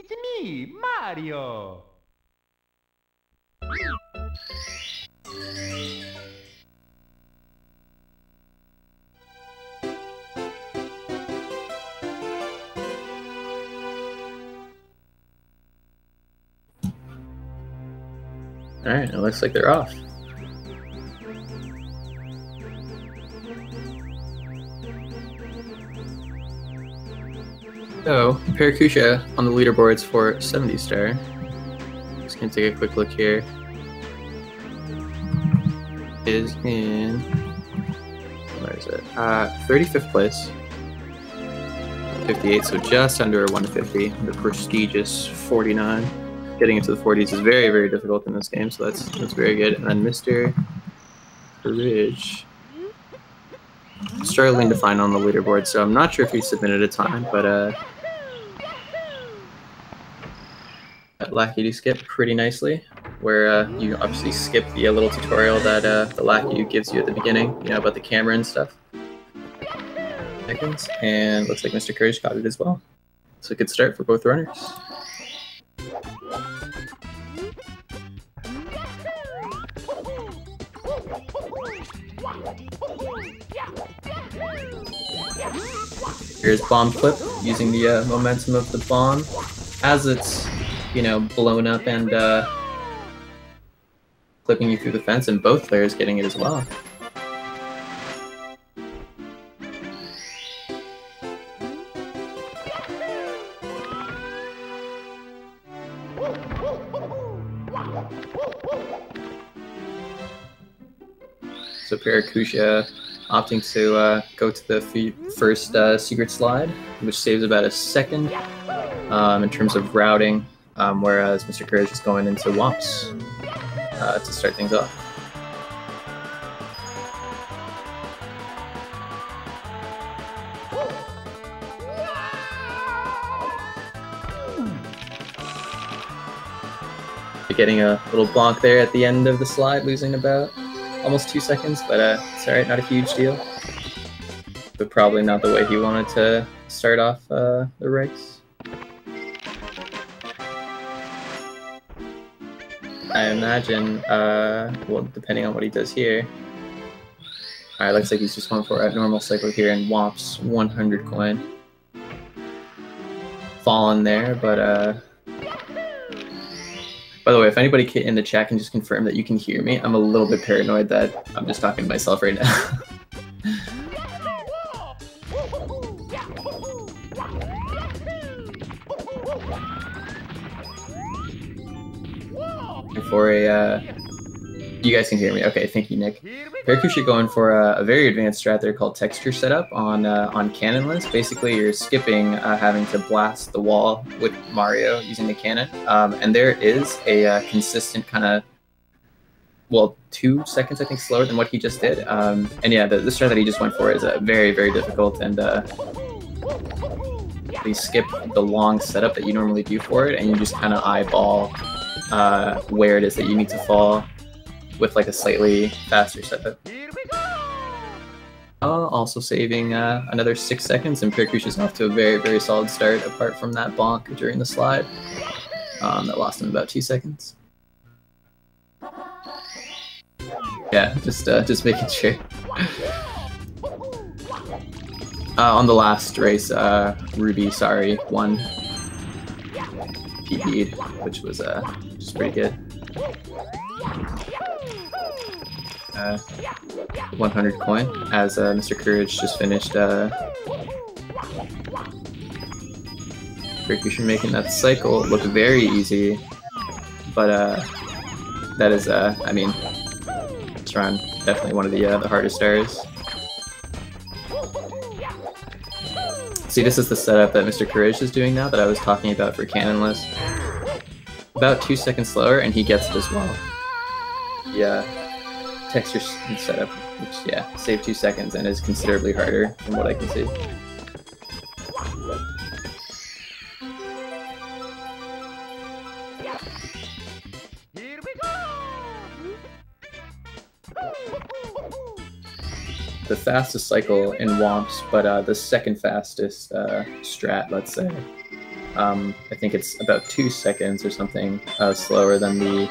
It's me, Mario. Alright, it looks like they're off. So, Paracusia on the leaderboards for 70 star. Just gonna take a quick look here. Is in, where is it? 35th place. 58, so just under 150. The prestigious 49. Getting into the 40s is very, very difficult in this game, so that's very good. And then mrKerij, struggling to find on the leaderboard, so I'm not sure if he submitted a time, but that Lackey skip pretty nicely, where you obviously skip the little tutorial that the Lackey gives you at the beginning, you know, about the camera and stuff. Seconds, and looks like mrKerij got it as well. So a good start for both runners. Here's bomb clip using the momentum of the bomb as it's, you know, blown up and clipping you through the fence, and both players getting it as well. So Paracusia opting to go to the first secret slide, which saves about a second in terms of routing, whereas mrKerij is going into Womps to start things off. Getting a little bonk there at the end of the slide, losing about almost 2 seconds, but it's alright, not a huge deal. But probably not the way he wanted to start off the race. I imagine, well, depending on what he does here. Alright, looks like he's just going for a normal cycle here and Womps 100 coin. Fallen there, but by the way, if anybody in the chat can just confirm that you can hear me, I'm a little bit paranoid that I'm just talking to myself right now. For a, you guys can hear me. Okay, thank you, Nick. Paracusia going for a very advanced strat there called texture setup on cannonless. Basically, you're skipping having to blast the wall with Mario using the cannon, and there is a consistent kind of, well, 2 seconds I think slower than what he just did. And yeah, the strat that he just went for is very, very difficult, and you skip the long setup that you normally do for it, and you just kind of eyeball where it is that you need to fall with like a slightly faster setup. Also saving another 6 seconds, and Paracusia's off to a very, very solid start apart from that bonk during the slide that lost him about 2 seconds. Yeah, just making sure. On the last race, Ruby, sorry, won PB'd, which was just pretty good. 100 coin as mrKerij just finished Paracusia making that cycle look very easy, but that is I mean, this run definitely one of the hardest stars. See, this is the setup that mrKerij is doing now that I was talking about for cannonless. About 2 seconds slower, and he gets it as well. Yeah. Texture setup, which, yeah, saved 2 seconds and is considerably harder from what I can see. The fastest cycle in Womps, but the second fastest strat, let's say. I think it's about 2 seconds or something slower than the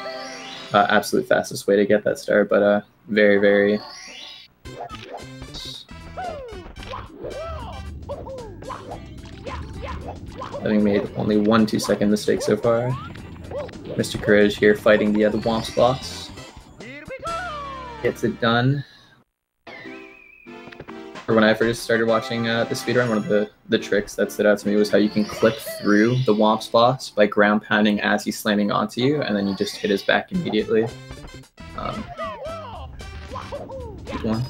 absolute fastest way to get that star, but very, very... Having made only 1 2-second mistake so far. mrKerij here fighting the Womps boss. Gets it done. Or when I first started watching the speedrun, one of the tricks that stood out to me was how you can clip through the Womps boss by ground pounding as he's slamming onto you, and then you just hit his back immediately. Good one.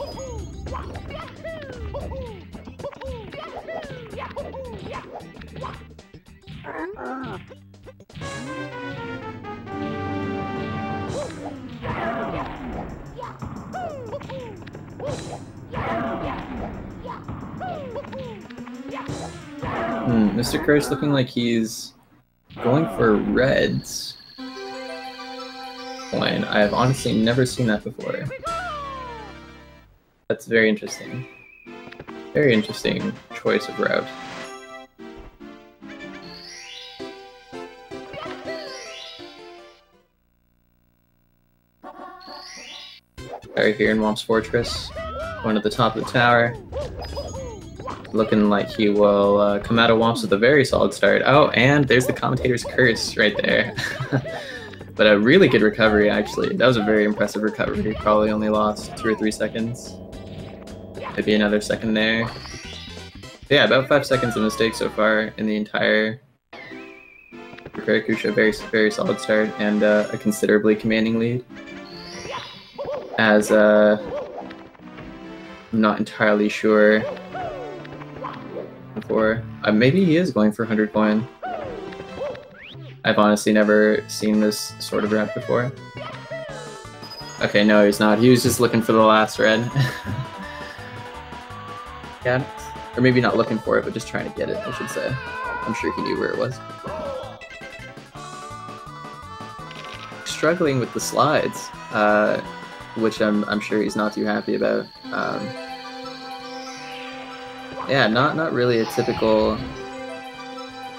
mrKerij's looking like he's going for reds. Coin. I have honestly never seen that before. That's very interesting. Very interesting choice of route. Right here in Womps Fortress, going to the top of the tower. Looking like he will come out of Womps with a very solid start. Oh, and there's the commentator's curse right there. But a really good recovery, actually. That was a very impressive recovery. Probably only lost 2 or 3 seconds. Maybe another second there. But yeah, about 5 seconds of mistake so far in the entire Paracusia. Very, very solid start and a considerably commanding lead. As I'm not entirely sure before. Maybe he is going for 100 coin. I've honestly never seen this sort of route before. Okay, no, he's not. He was just looking for the last red. Got it. Or maybe not looking for it, but just trying to get it, I should say. I'm sure he knew where it was. Struggling with the slides, which I'm sure he's not too happy about. Yeah, not really a typical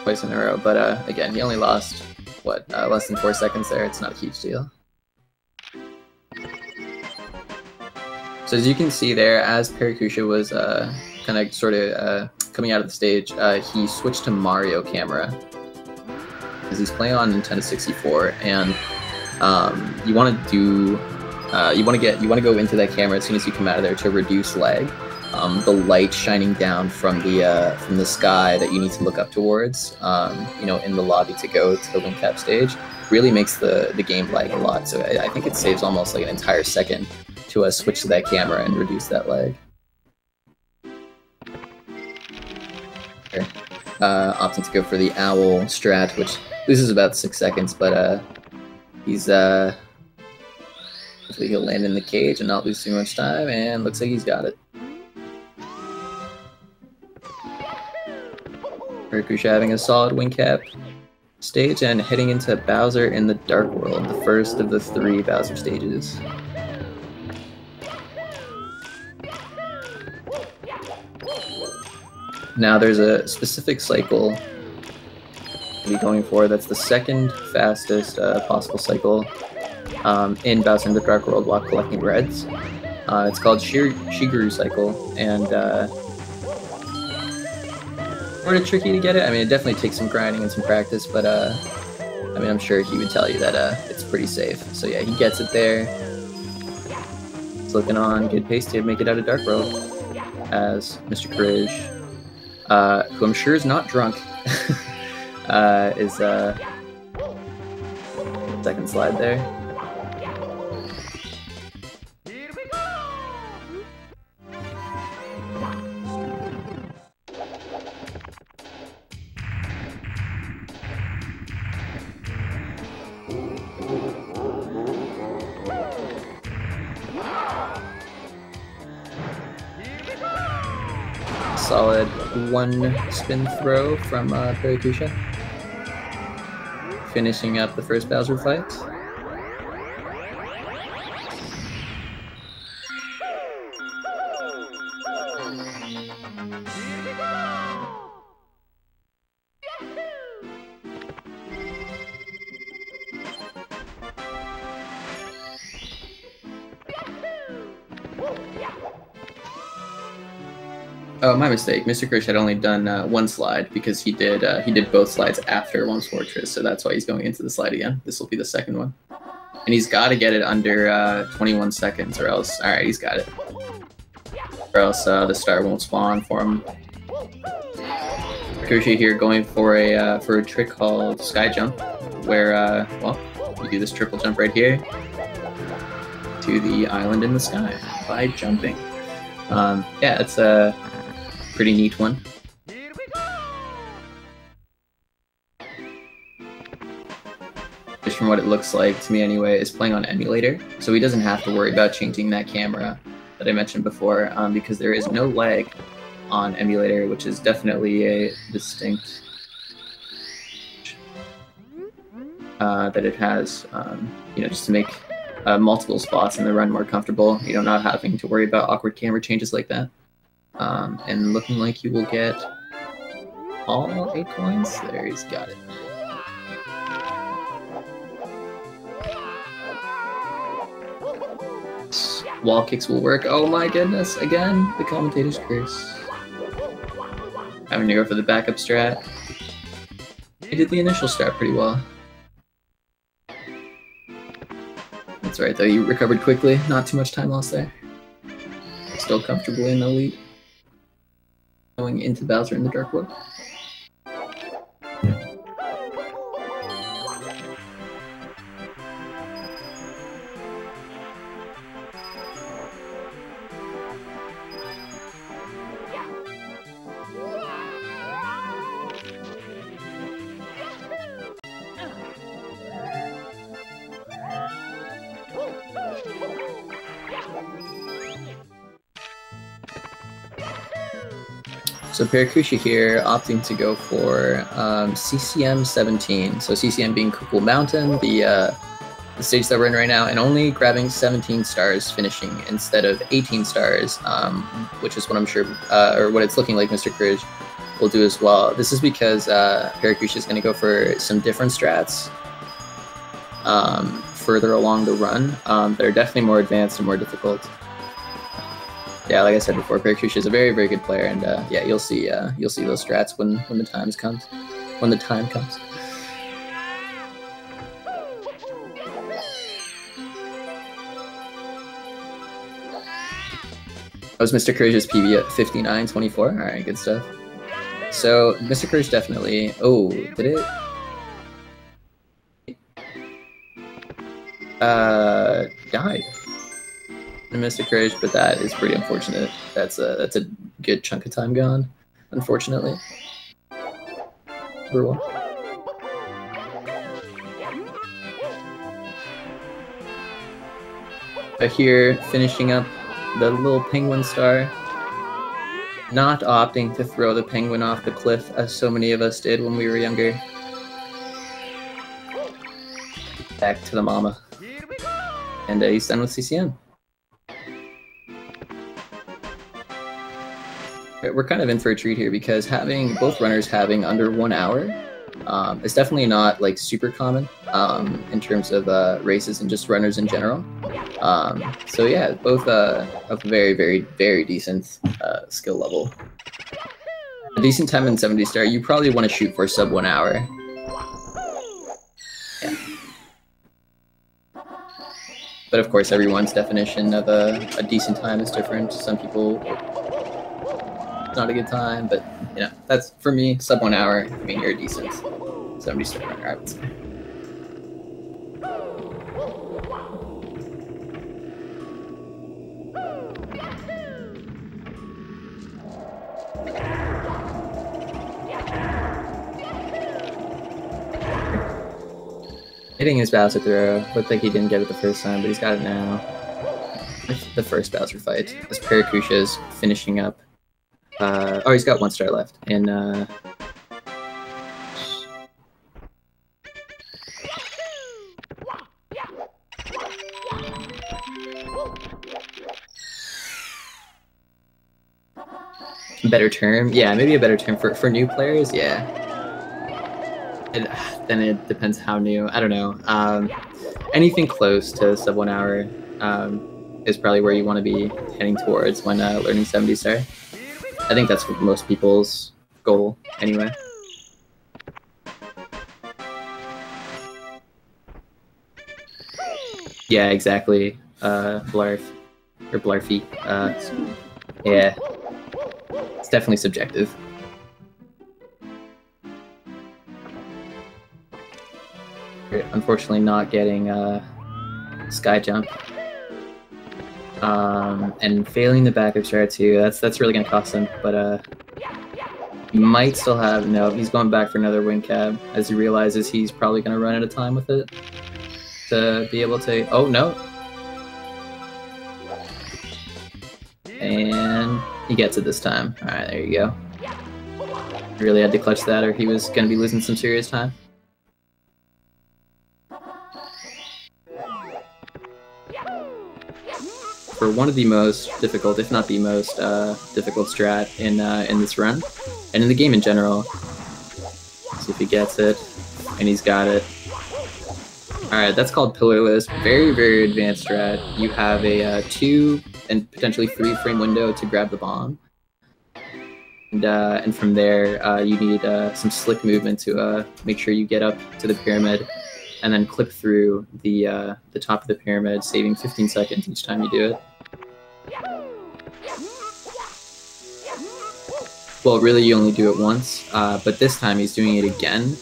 twice in a row, but again, he only lost, what, less than 4 seconds there. It's not a huge deal. So as you can see there, as Paracusia was kind of sort of coming out of the stage, he switched to Mario camera because he's playing on Nintendo 64, and you want to do you want to go into that camera as soon as you come out of there to reduce lag. The light shining down from the sky that you need to look up towards, you know, in the lobby to go to the wing cap stage, really makes the game lag a lot. So I think it saves almost like an entire second to switch to that camera and reduce that lag. Here. Opting to go for the owl strat, which loses about 6 seconds, but he's hopefully he'll land in the cage and not lose too much time, and looks like he's got it. Paracusia having a solid wing cap stage and heading into Bowser in the Dark World, the first of the 3 Bowser stages. Now there's a specific cycle to be going for. That's the second fastest possible cycle in Bowser in the Dark World while collecting reds. It's called Shigeru cycle, and sort of tricky to get it. I mean, it definitely takes some grinding and some practice, but I mean, I'm sure he would tell you that it's pretty safe. So yeah, he gets it there. He's looking on good pace to make it out of Dark World as mrKerij, who I'm sure is not drunk, is second slide there. Solid 1 spin throw from Paracusia, finishing up the first Bowser fight. Oh, my mistake. mrKerij had only done one slide because he did both slides after Wum's Fortress, so that's why he's going into the slide again. This will be the second one. And he's got to get it under 21 seconds or else... Alright, he's got it. Or else the star won't spawn for him. mrKerij here going for a trick called Sky Jump, where, well, you do this triple jump right here to the island in the sky by jumping. Yeah, it's a pretty neat one. Just from what it looks like to me anyway, is playing on emulator, so he doesn't have to worry about changing that camera that I mentioned before, because there is no lag on emulator, which is definitely a distinct that it has, you know, just to make multiple spots in the run more comfortable, you know, not having to worry about awkward camera changes like that. And looking like you will get all 8 coins. There, he's got it. Wall kicks will work. Oh my goodness, again, the commentator's curse. Having to go for the backup strat. He did the initial strat pretty well. That's right, though, you recovered quickly. Not too much time lost there. Still comfortably in the lead. Going into Bowser in the Dark World. So Paracusia here opting to go for CCM17. So CCM being Cuckoo Mountain, the stage that we're in right now, and only grabbing 17 stars, finishing instead of 18 stars, which is what I'm sure, or what it's looking like mrKerij will do as well. This is because Paracusia is going to go for some different strats further along the run that are definitely more advanced and more difficult. Yeah, like I said before, Paracusia is a very, very good player, and yeah, you'll see those strats when the time comes. When the time comes. That was mrKerij's PB at 59.24. All right, good stuff. So mrKerij definitely. Oh, did it? Died. mrKerij, but that is pretty unfortunate. That's a good chunk of time gone, unfortunately. Here, finishing up the little penguin star, not opting to throw the penguin off the cliff as so many of us did when we were younger. Back to the mama. And he's done with CCM. We're kind of in for a treat here because having both runners having under 1 hour is definitely not like super common in terms of races and just runners in general. So yeah, both a very, very, very decent skill level. A decent time in 70 star. You probably want to shoot for sub 1 hour. Yeah. But of course, everyone's definition of a decent time is different. Some people, not a good time, but you know, that's for me, sub 1 hour. I mean, you're a decent 70 star runner, I would say. Hitting his Bowser throw. Looked like he didn't get it the first time, but he's got it now. The first Bowser fight, as Paracusia is finishing up. Oh, he's got 1 star left. And better term? Yeah, maybe a better term for new players, yeah. Then it depends how new. I don't know. Anything close to sub 1 hour is probably where you want to be heading towards when learning 70 star. I think that's most people's goal, anyway. Yeah, exactly. Blarf. Or Blarfy. Yeah. It's definitely subjective. Unfortunately not getting sky jump. And failing the backup strat too. That's really gonna cost him, but he might still have no, he's going back for another wing cab as he realizes he's probably gonna run out of time with it to be able to no. And he gets it this time. Alright, there you go. Really had to clutch that or he was gonna be losing some serious time. For one of the most difficult, if not the most difficult strat in this run, and in the game in general. See if he gets it, and he's got it. Alright, that's called pillarless. Very, very advanced strat. You have a 2 and potentially 3 frame window to grab the bomb. And from there, you need some slick movement to make sure you get up to the pyramid, and then clip through the top of the pyramid, saving 15 seconds each time you do it. Well, really, you only do it once, but this time he's doing it again.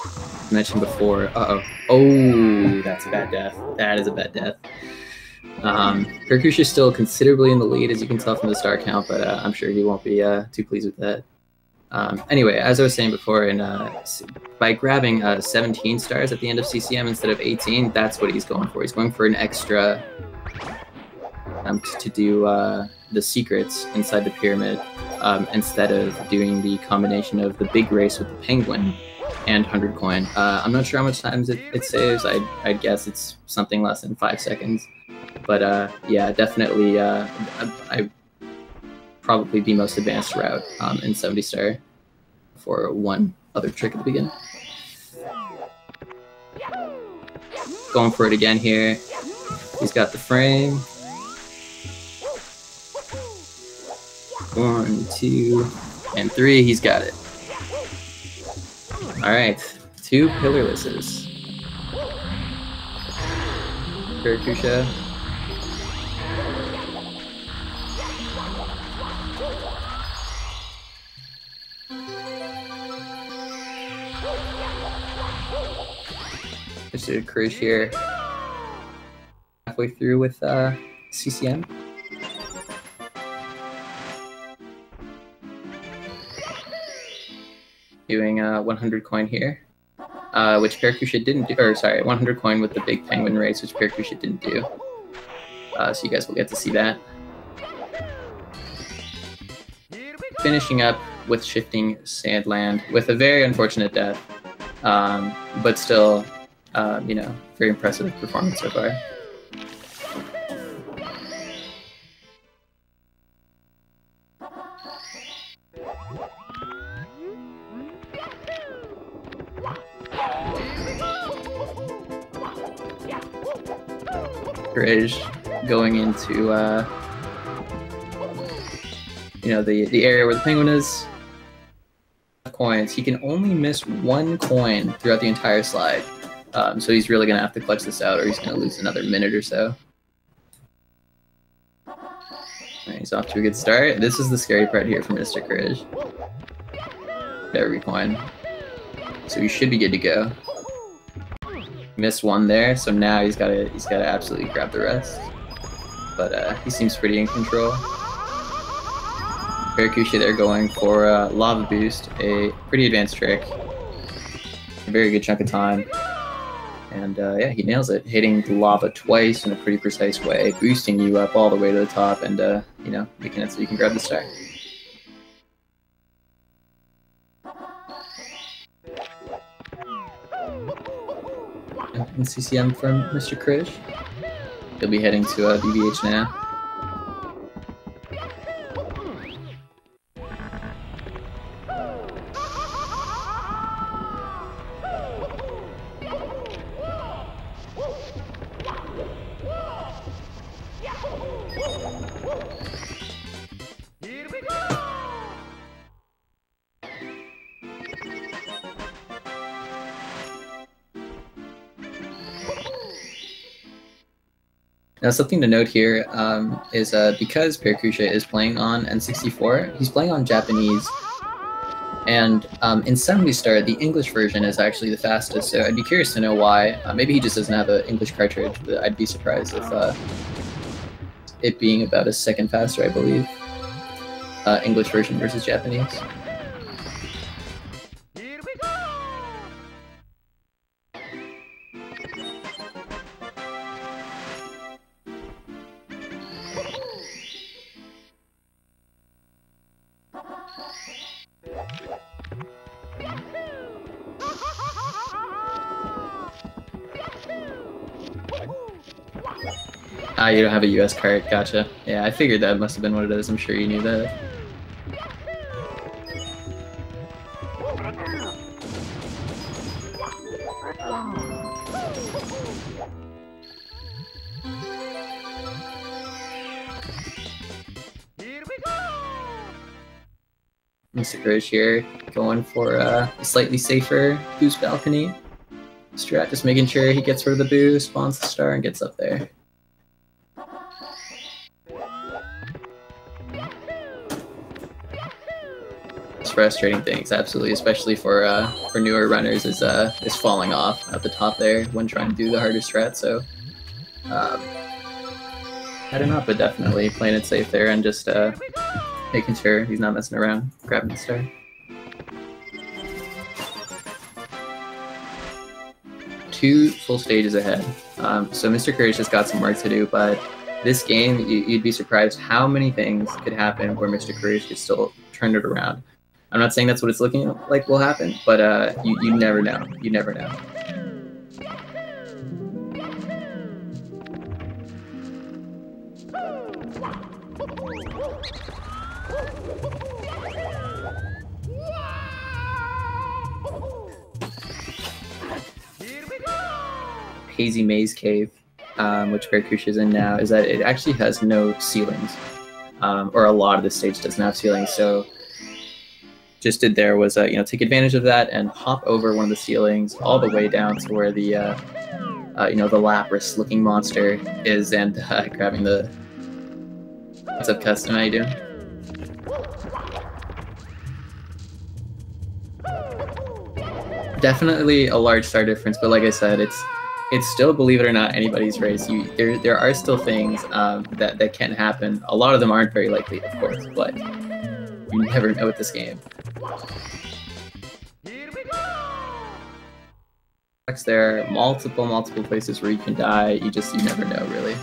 I mentioned before. Uh-oh. Oh, that's a bad death. That is a bad death. Paracusia is still considerably in the lead, as you can tell from the star count, but I'm sure he won't be too pleased with that. Anyway, as I was saying before, by grabbing 17 stars at the end of CCM instead of 18, that's what he's going for. He's going for an extra to do the secrets inside the pyramid instead of doing the combination of the big race with the penguin and 100 coin. I'm not sure how much time it saves. I'd guess it's something less than 5 seconds. But yeah, definitely probably the most advanced route in 70 star for one other trick at the beginning. Going for it again here. He's got the frame. 1, 2, and 3. He's got it. All right, 2 pillarlesses. Paracusia. mrKerij here. Halfway through with CCM. Doing 100 coin here, which Paracusia didn't do, or sorry, 100 coin with the big penguin race, which Paracusia didn't do. So you guys will get to see that. Finishing up with shifting Sandland with a very unfortunate death, but still, you know, very impressive performance so far. mrKerij going into you know, the area where the penguin is. Coins. He can only miss 1 coin throughout the entire slide, so he's really gonna have to clutch this out, or he's gonna lose another minute or so. Right, he's off to a good start. This is the scary part here for mrKerij. Every coin, so he should be good to go. Missed 1 there, so now he's gotta absolutely grab the rest. But he seems pretty in control. Paracusia there going for Lava Boost, a pretty advanced trick. A very good chunk of time. And yeah, he nails it, hitting the lava twice in a pretty precise way, boosting you up all the way to the top, and you know, making it so you can grab the star. And CCM from mrKerij. He'll be heading to BBH now. Now, something to note here is because Paracusia is playing on N64, he's playing on Japanese. And in 70 the English version is actually the fastest, so I'd be curious to know why. Maybe he just doesn't have an English cartridge, but I'd be surprised if it being about a second faster, I believe. English version versus Japanese. Ah, you don't have a US cart, gotcha. Yeah, I figured that must have been what it is, I'm sure you knew that. mrKerij here, going for a slightly safer boost balcony strat, just making sure he gets rid of the boost, spawns the star, and gets up there. It's frustrating things, absolutely, especially for newer runners, is falling off at the top there when trying to do the harder strat. So I don't know, but definitely playing it safe there and just making sure he's not messing around, grabbing the star. Two full stages ahead. So mrKerij has got some work to do, but this game, you'd be surprised how many things could happen where mrKerij could still turn it around. I'm not saying that's what it's looking like will happen, but you never know. You never know. Hazy Maze Cave, which mrKerij is in now, is that it actually has no ceilings, or a lot of the stage doesn't have ceilings. So just did there was take advantage of that and hop over one of the ceilings all the way down to where the the Lapras looking monster is, and grabbing the. What's up, Custom? How you doing? Definitely a large star difference, but like I said, it's still, believe it or not, anybody's race. There are still things that can happen. A lot of them aren't very likely, of course, but you never know with this game. There are multiple places where you can die. You never know, really.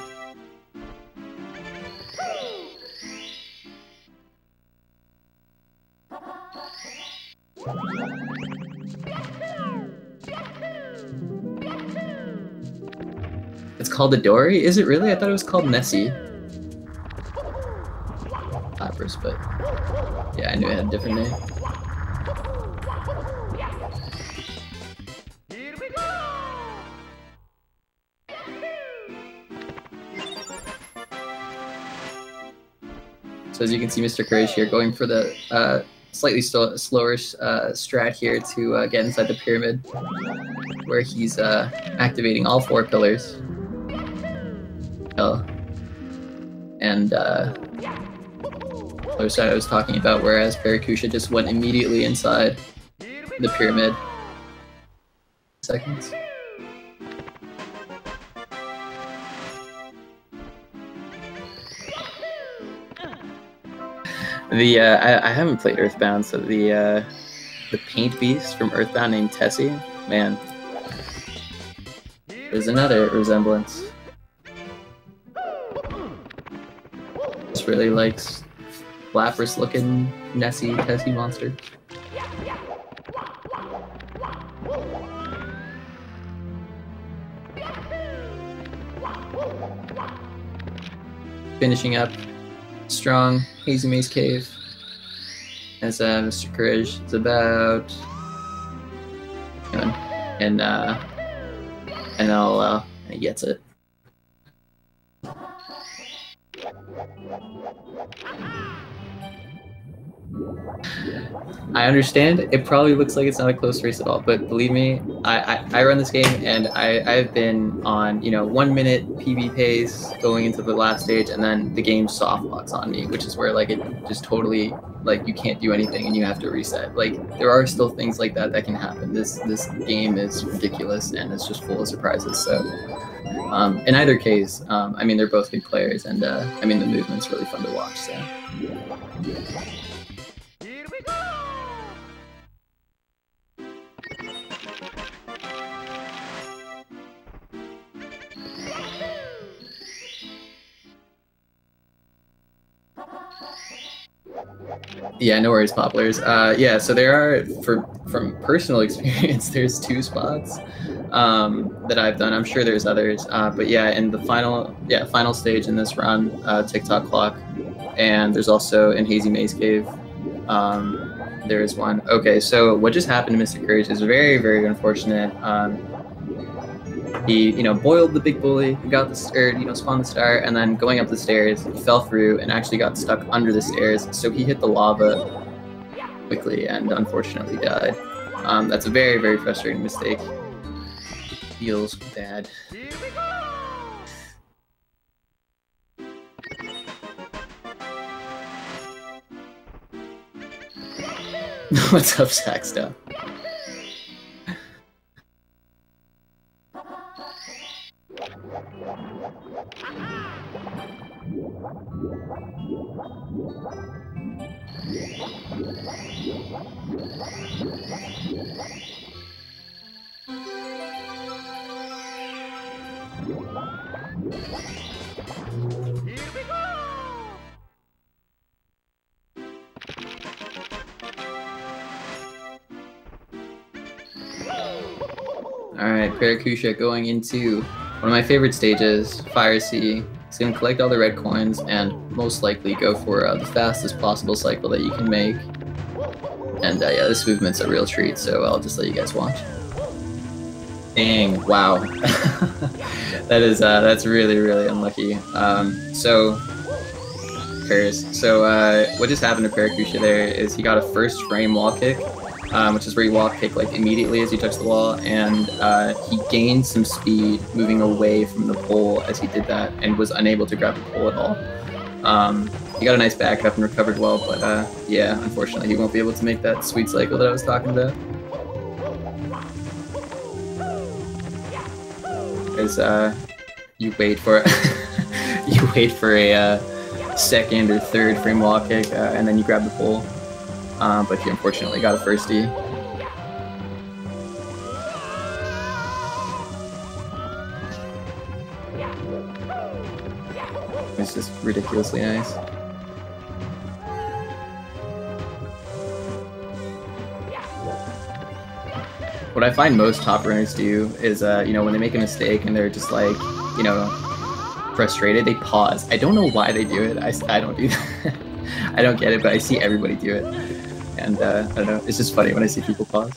It's called Adori? Is it really? I thought it was called Nessie. Lapras, but yeah, I knew it had a different name. So as you can see, mrKerij here going for the slightly slower strat here to get inside the pyramid, where he's activating all 4 pillars. And other side I was talking about, whereas Paracusia just went immediately inside the pyramid. Seconds. I haven't played Earthbound, so the paint beast from Earthbound named Tessie, man, there's another resemblance. Just really likes Lapras looking Nessie Tessie monster. Finishing up strong Hazy Maze Cave, as mrKerij is about, and he gets it. I understand it probably looks like it's not a close race at all, but believe me, I run this game and I've been on 1 minute PB pace going into the last stage, and then the game soft locks on me, which is where like it just totally like you can't do anything and you have to reset. Like there are still things like that can happen. This game is ridiculous and it's just full of surprises. So in either case, I mean they're both good players, and I mean the movement's really fun to watch. So. Here we go! Yeah, no worries, Poplars. Yeah, so there are, from personal experience, there's 2 spots that I've done. I'm sure there's others, but yeah, in the final stage in this run, TikTok clock, and there's also in Hazy Maze Cave. There is one. Okay, so what just happened to mrKerij is very, very unfortunate. He, boiled the big bully, got the spawned the star, and then going up the stairs, he fell through and actually got stuck under the stairs. So he hit the lava quickly and unfortunately died. That's a very, very frustrating mistake. Feels bad. Here we go! What's up, Saxta? Here we go! Alright, Paracusia going into one of my favorite stages, Fire Sea. He's going to collect all the red coins and most likely go for the fastest possible cycle that you can make. And yeah, this movement's a real treat, so I'll just let you guys watch. Dang, wow. That's really, really unlucky. So what just happened to Paracusia there is he got a first frame wall kick, which is where you wall kick like immediately as you touch the wall, and he gained some speed moving away from the pole as he did that and was unable to grab the pole at all. He got a nice backup and recovered well, but yeah, unfortunately he won't be able to make that sweet cycle that I was talking about. As you wait for a second or third frame wall kick, and then you grab the pole. But you unfortunately got a firstie. It's just ridiculously nice. What I find most top runners do is, when they make a mistake and they're just like, frustrated, they pause. I don't know why they do it. I don't do that. I don't get it, but I see everybody do it. And I don't know, it's just funny when I see people pause.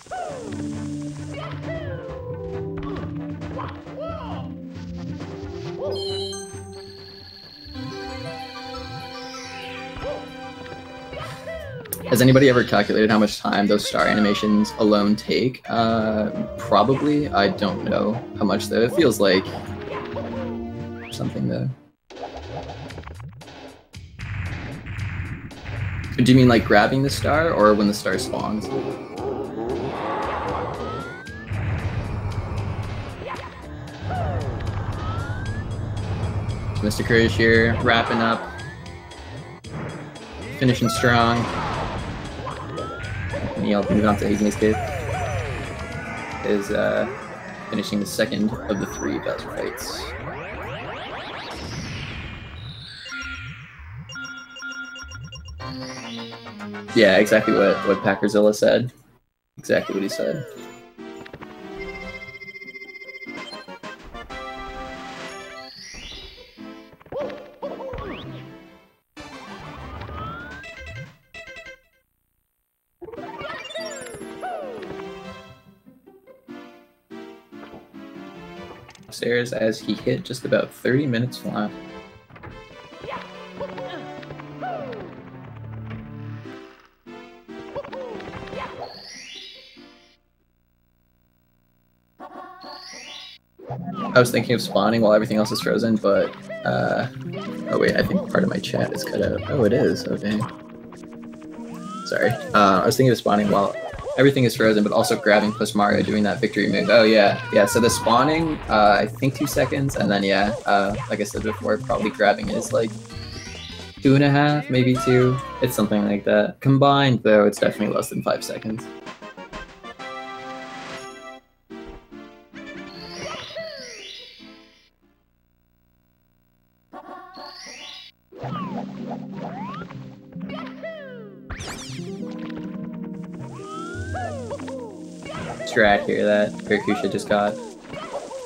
Has anybody ever calculated how much time those star animations alone take? Probably. I don't know how much though. It feels like something though. Do you mean like grabbing the star or when the star spawns? mrKerij here, wrapping up, finishing strong. And I'll move on to Hazy Maze Cave. Is finishing the second of the 3 Bowser fights. Yeah, exactly what Packerzilla said. Exactly what he said. Upstairs as he hit just about 30 minutes flat. I was thinking of spawning while everything else is frozen, but oh wait, I think part of my chat is cut out. Oh, it is. Oh dang. Sorry. I was thinking of spawning while everything is frozen, but also grabbing plus Mario doing that victory move. Oh yeah, yeah. So the spawning, I think 2 seconds, and then yeah, like I said before, probably grabbing is like 2.5, maybe 2. It's something like that. Combined though, it's definitely less than 5 seconds. Strat here that Paracusia just got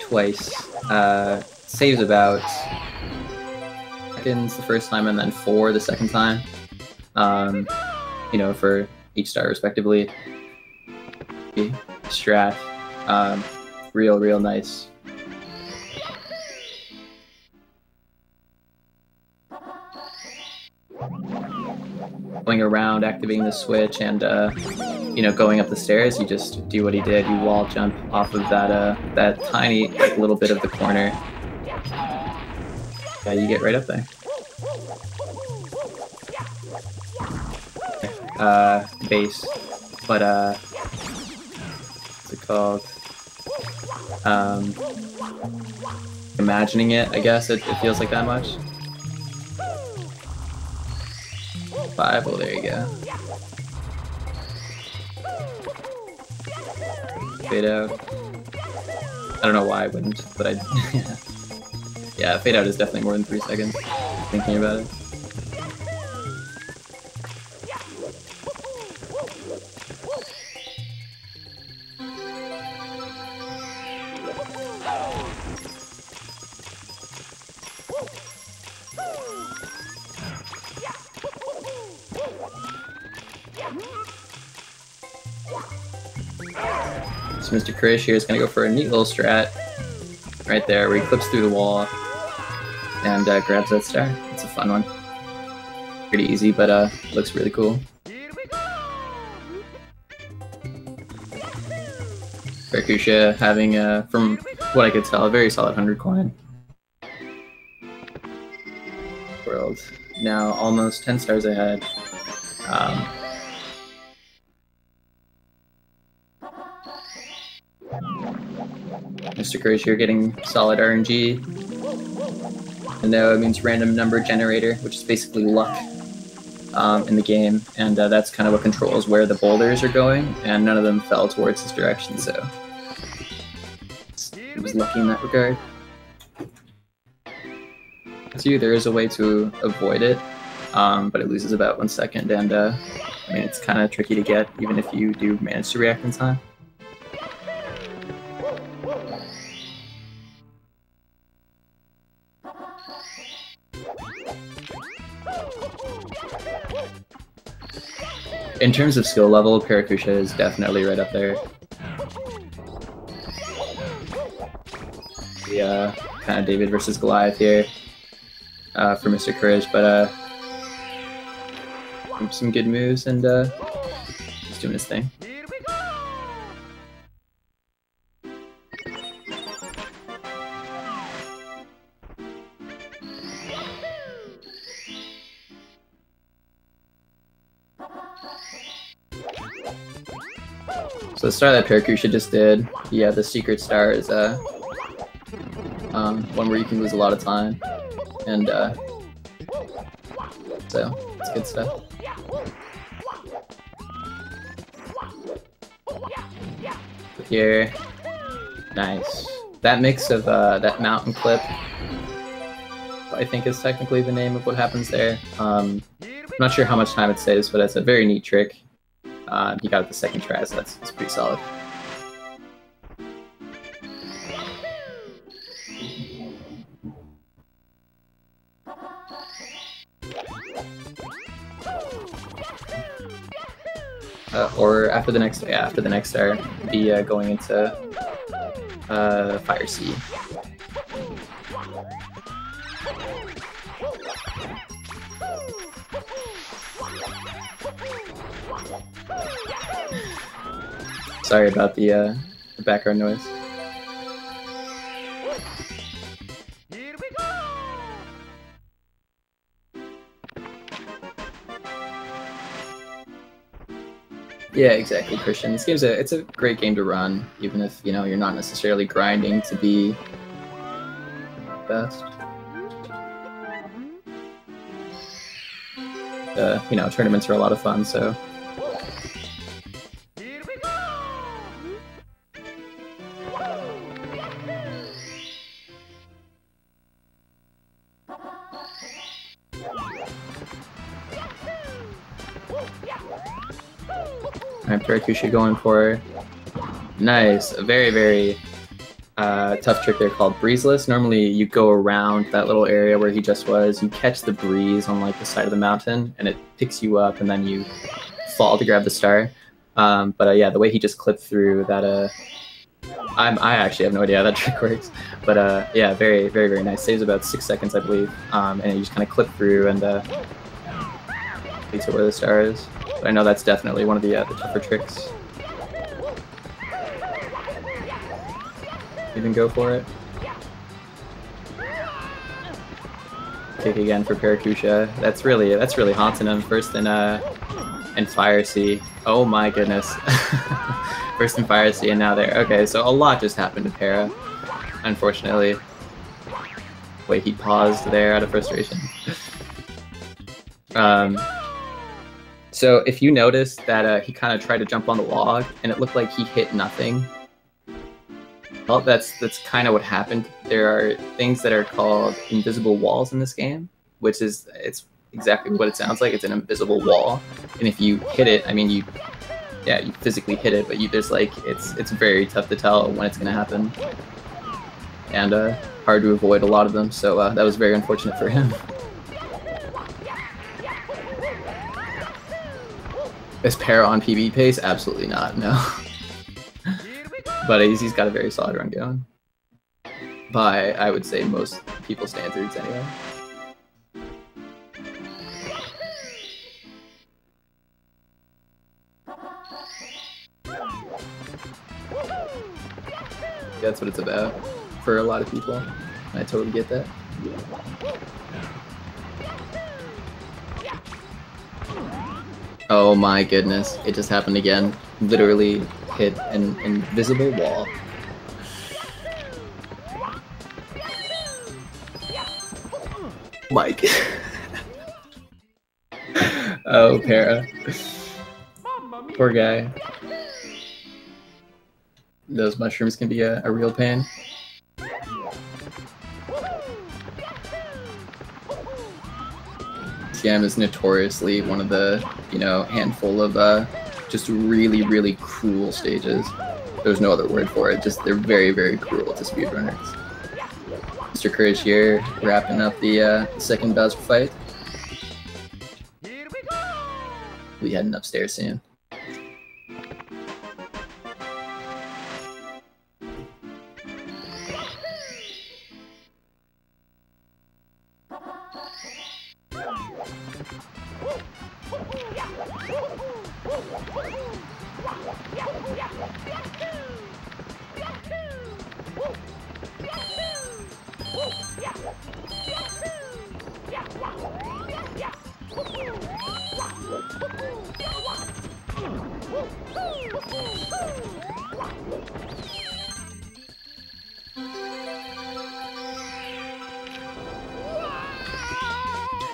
twice. Saves about seconds the first time and then 4 the second time. You know, for each star respectively. Strat. Real nice. Going around, activating the switch, and you know, going up the stairs, you just do what he did. You wall jump off of that tiny little bit of the corner. Yeah, you get right up there. Base, but what's it called? Imagining it, I guess it feels like that much. 5, well, there you go. Fade out. I don't know why I wouldn't, but I. Yeah, fade out is definitely more than 3 seconds. Thinking about it. So mrKerij here is going to go for a neat little strat right there where he clips through the wall and grabs that star. It's a fun one. Pretty easy, but looks really cool. Paracusia having, from what I could tell, a very solid 100 coin. World. Now almost 10 stars ahead. mrKerij here getting solid RNG. And now it means random number generator, which is basically luck in the game, and that's kind of what controls where the boulders are going, and none of them fell towards his direction, so he was lucky in that regard. There is a way to avoid it, but it loses about 1 second, and I mean, it's kind of tricky to get, even if you do manage to react in time. In terms of skill level, Paracusia is definitely right up there. The kind of David versus Goliath here for mrKerij, but some good moves, and he's doing his thing. So the star that Paracusia just did, yeah, the secret star is one where you can lose a lot of time, and so it's good stuff. Here, nice. That mix of that mountain clip, I think is technically the name of what happens there. I'm not sure how much time it saves, but it's a very neat trick. He got it the second try, so that's pretty solid. Or after the next star, be going into Fire Sea. Sorry about the background noise. Yeah, exactly, Christian. This game's it's a great game to run, even if you're not necessarily grinding to be best. Tournaments are a lot of fun, so. Here we go! Alright, Paracusia going for nice, a very, very tough trick there called breezeless. Normally you go around that little area where he just was, you catch the breeze on like the side of the mountain, and it picks you up, and then you fall to grab the star. Yeah, the way he just clipped through that, I actually have no idea how that trick works, but yeah, very, very, very nice. Saves about 6 seconds, I believe, and you just kind of clip through and leads to where the star is. But I know that's definitely one of the tougher tricks. Even go for it. Kick again for Paracusia. That's really haunting him. First in Fire Sea. Oh my goodness. First in Fire Sea and now there. Okay, so a lot just happened to Para, unfortunately. Wait, he paused there out of frustration. So if you notice that he kind of tried to jump on the log and it looked like he hit nothing, well, that's kind of what happened. There are things that are called invisible walls in this game, which is it's exactly what it sounds like. It's an invisible wall, and if you hit it, I mean you physically hit it, but there's like it's very tough to tell when it's gonna happen, and hard to avoid a lot of them. So that was very unfortunate for him. Is Para on PB pace? Absolutely not, no. But he's got a very solid run going. By, I would say, most people's standards anyway. That's what it's about for a lot of people. I totally get that. Oh my goodness, it just happened again. Literally hit an invisible wall. Mike. Oh, Para. Poor guy. Those mushrooms can be a real pain. Scam is notoriously one of the, handful of just really, really cruel stages. There's no other word for it. Just they're very, very cruel to speedrunners. mrKerij here, wrapping up the second Bowser fight. Here we go! We'll be heading upstairs soon.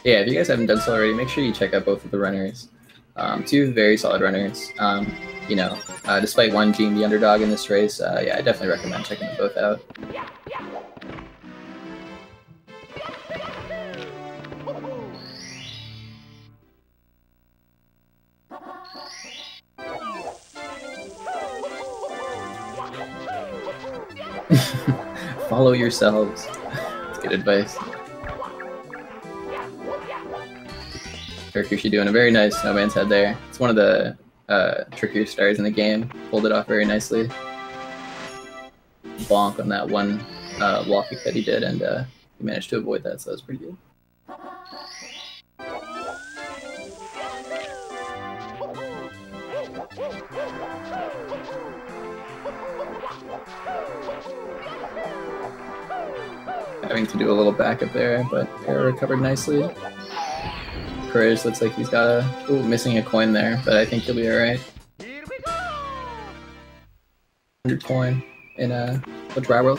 Yeah, if you guys haven't done so already, make sure you check out both of the runners. Two very solid runners. Despite one being the underdog in this race, yeah, I definitely recommend checking them both out. Follow yourselves. That's good advice. Paracusia doing a very nice snowman's head there. It's one of the trickier stars in the game. Pulled it off very nicely. Bonk on that one wall kick that he did, and he managed to avoid that, so that was pretty good. Having to do a little backup there, but Para recovered nicely. mrKerij looks like he's got missing a coin there, but I think he'll be alright. 100 coin in a dry world.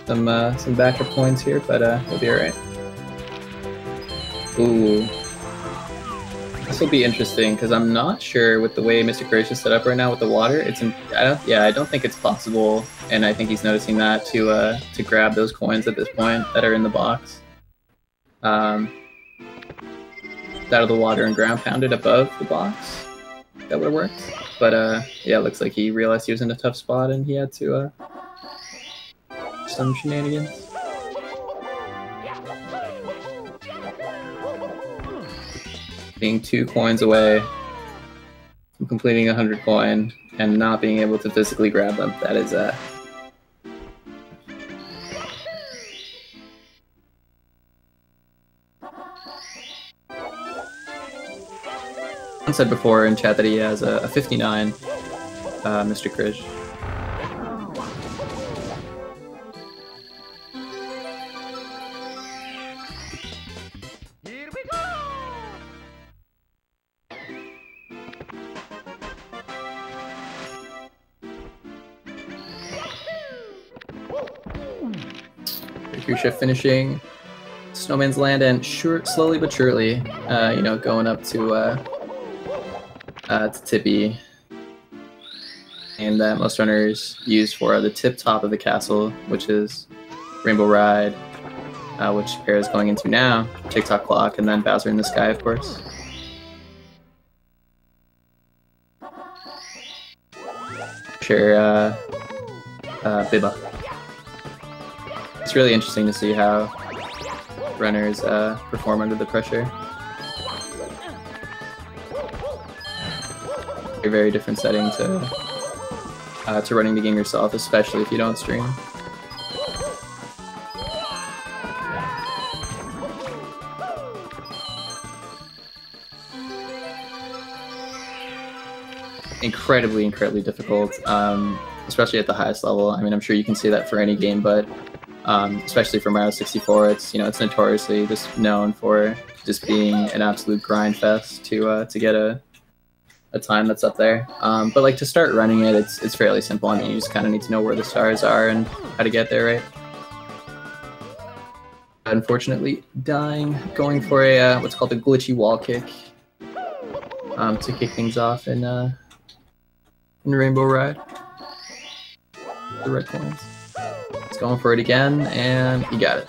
Some backup coins here, but we'll be alright. Ooh. This will be interesting because I'm not sure with the way mrKerij is set up right now with the water. I don't think it's possible, and I think he's noticing that to grab those coins at this point that are in the box. Out of the water and ground pounded above the box. That would have worked. But yeah, it looks like he realized he was in a tough spot and he had to some shenanigans. Being 2 coins away from completing 100 coin and not being able to physically grab them, that is I said before in chat that he has a 59 mrKerij. Paracusia finishing Snowman's Land and slowly but surely, you know, going up to Tippy, and that most runners use for the tip top of the castle, which is Rainbow Ride, which Para is going into now, TikTok Clock, and then Bowser in the Sky, of course. Sure, Bibba. It's really interesting to see how runners perform under the pressure. A very different setting to running the game yourself, especially if you don't stream. Incredibly difficult, especially at the highest level. I mean, I'm sure you can see that for any game, but especially for Mario 64, it's, you know, it's notoriously just known for just being an absolute grind fest to get a time that's up there. But like to start running it, it's fairly simple. I mean, you just kind of need to know where the stars are and how to get there, right? Unfortunately, dying, going for a what's called a glitchy wall kick to kick things off in Rainbow Ride. The red coins. He's going for it again, and he got it.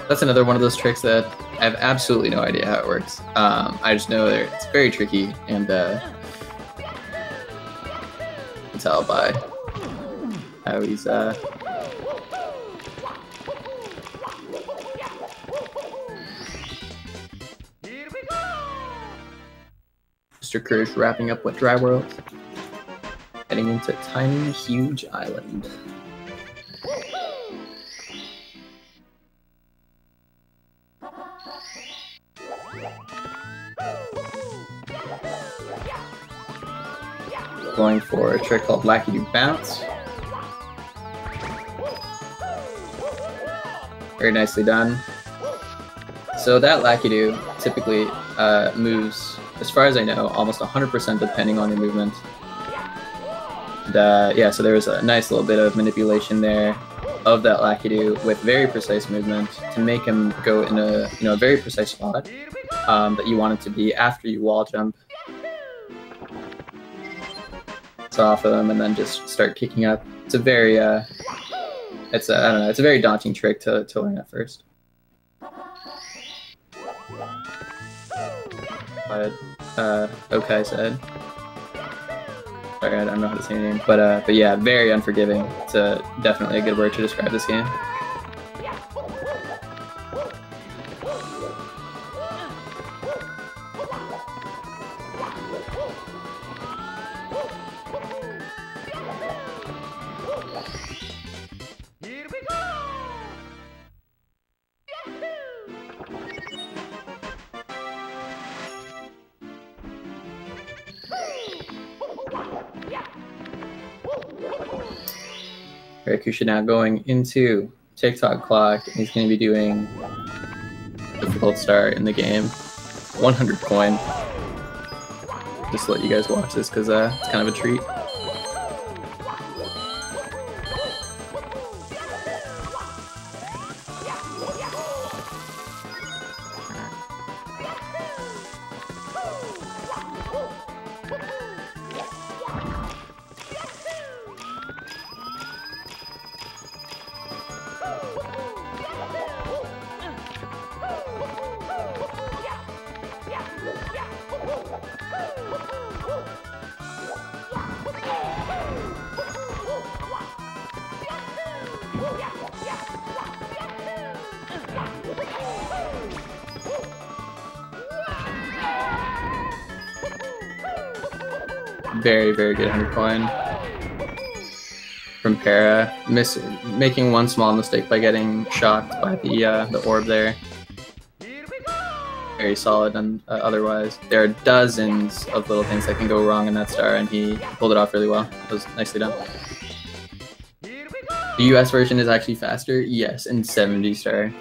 That's another one of those tricks that I have absolutely no idea how it works. I just know that it's very tricky, and you can tell by how he's mrKerij wrapping up with Dry World, heading into Tiny Huge Island. Going for a trick called Lackey Do Bounce. Very nicely done. So that Lackey Do typically moves, as far as I know, almost 100% depending on your movement. And, yeah, so there was a nice little bit of manipulation there of that Lackey Do with very precise movement to make him go in a a very precise spot that you want it to be after you wall jump off of him and then just start kicking up. It's a very it's a very daunting trick to learn at first. But okay said. Sorry, I don't know how to say your name, but yeah, very unforgiving. It's definitely a good word to describe this game. Here we go! Paracusia now going into TikTok clock. He's going to be doing difficult star in the game. 100 coin. Just to let you guys watch this because it's kind of a treat. Very, very good 100 coin from Para. Making one small mistake by getting shocked by the orb there. Very solid, and otherwise there are dozens of little things that can go wrong in that star, and he pulled it off really well. It was nicely done. The US version is actually faster, yes, in 70 star.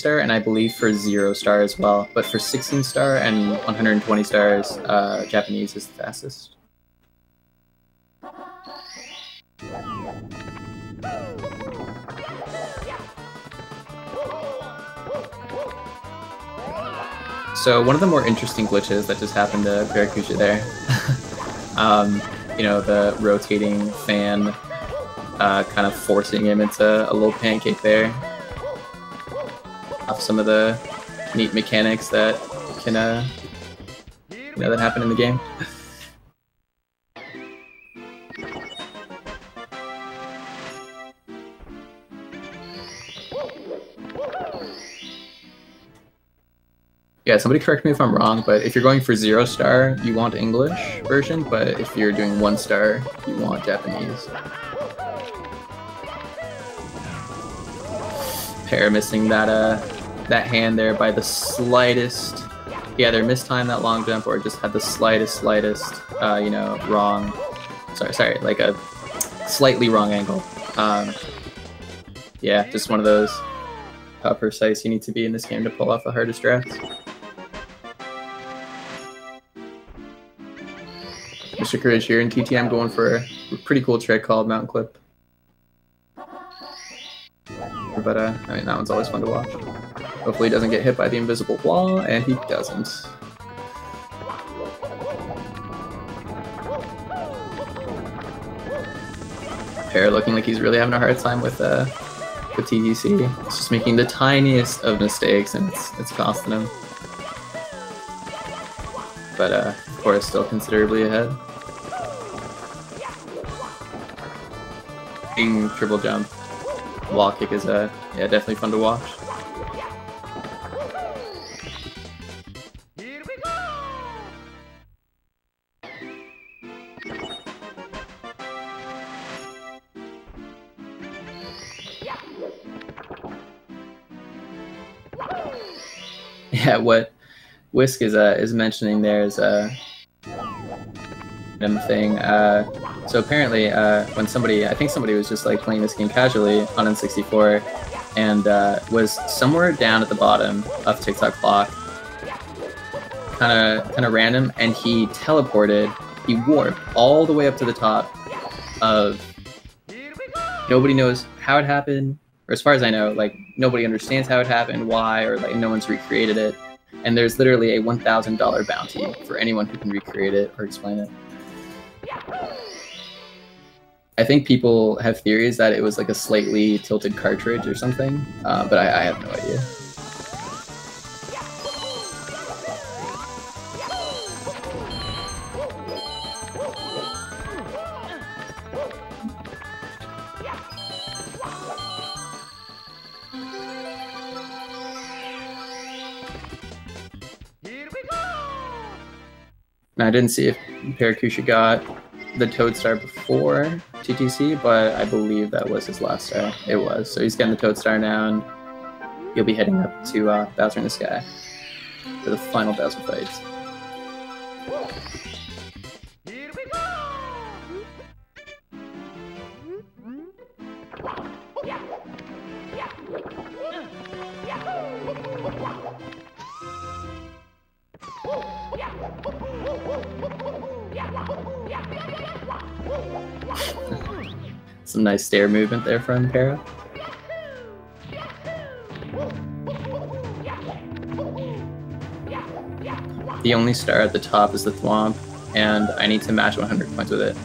And I believe for 0 star as well, but for 16 star and 120 stars, Japanese is the fastest. So one of the more interesting glitches that just happened to Paracusia there, you know, the rotating fan kind of forcing him into a little pancake there. Off some of the neat mechanics that can, you know, that happen in the game. Yeah, somebody correct me if I'm wrong, but if you're going for 0 star, you want English version, but if you're doing 1 star, you want Japanese. Para missing that hand there by the slightest. Yeah, either mistimed that long jump or just had the slightest, you know, wrong. Sorry, like a slightly wrong angle. Yeah, just one of those how precise you need to be in this game to pull off the hardest strats. mrKerij here in TTM going for a pretty cool trick called Mountain Clip. But I mean, that one's always fun to watch. Hopefully he doesn't get hit by the invisible wall, and he doesn't. Para looking like he's really having a hard time with TTC. He's just making the tiniest of mistakes, and it's costing him. But of course, still considerably ahead. King triple jump. Wall kick is yeah, definitely fun to watch. Yeah, what Whisk is mentioning there is thing. So apparently, when I think somebody was just like playing this game casually on N64, and was somewhere down at the bottom of TikTok clock, kind of random, and he teleported, he warped all the way up to the top of. Nobody knows how it happened, or as far as I know, like nobody understands how it happened, why, or like no one's recreated it. And there's literally a $1,000 bounty for anyone who can recreate it or explain it. I think people have theories that it was like a slightly tilted cartridge or something, but I have no idea. Now, I didn't see if Paracusia got the Toad Star before TTC, but I believe that was his last star. It was. So he's getting the Toad Star now, and he'll be heading up to Bowser in the Sky for the final Bowser fights. Some nice stair movement there from Para. The only star at the top is the Thwomp, and I need to match 100 points with it.